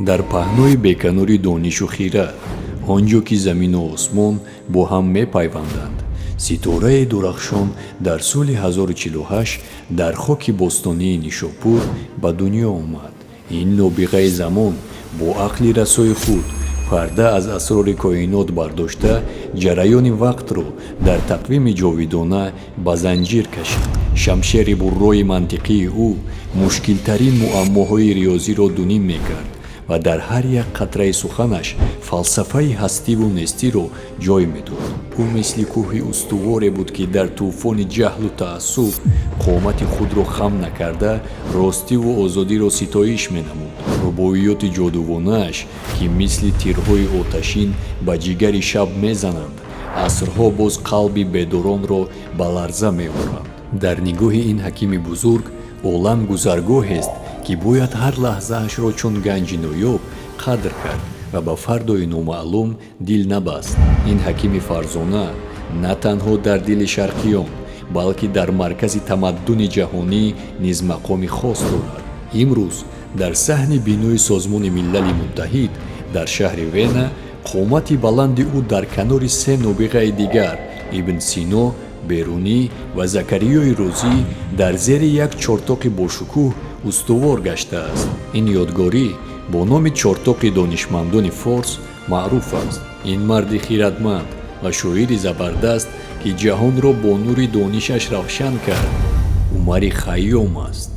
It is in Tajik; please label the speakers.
Speaker 1: дар паҳнои беканори донишу хират, он ҷо ки замину осмон бо ҳам мепайванданд, ситораи дурахшон дар соли 1048 дар хоки бостонии Нишопур ба дунё омад. ин нобиғаи замон бо ақли расои худ парда аз асрори коинот бардошта, ҷараёни вақтро дар тақвими ҷовидона ба занҷир кашид. шамшери буррои мантиқии ӯ мушкилтарин муаммоҳои риёзиро дуним мекард ва дар ҳар як қатраи суханаш фалсафаи ҳастиву нестиро ҷой медод. ӯ мисли кӯҳи устуворе буд, ки дар тӯфони ҷаҳлу таассуб қомати худро хам накарда, ростиву озодиро ситоиш менамуд. рубоиёти ҷодувонааш, ки мисли тирҳои оташин ба ҷигари шаб мезананд, асрҳо боз қалби бедоронро ба ларза меоранд. дар нигоҳи ин ҳакими бузург, олам гузаргоҳест, ки бояд ҳар лаҳзаашро чун ганҷи ноёб қадр кард ва ба фардои номаълум дил набаст. ин ҳакими фарзона на танҳо дар дили шарқиён, балки дар маркази тамаддуни ҷаҳонӣ низ мақоми хос дорад. имрӯз дар саҳни бинои Созмони Милали Муттаҳид дар шаҳри Вена, қомати баланди ӯ дар канори се нобиғаи дигар, Ибн Сино, Берунӣ ва Закариёи Розӣ, дар зери як чортоқи бошукӯҳ устувор гаштааст. ин ёдгорӣ бо номи чортоқи донишмандони Форс маъруф аст. ин марди хиратманд ва шоири забардаст, ки ҷаҳонро бо нури донишаш равшан кард, Умари Хайём аст.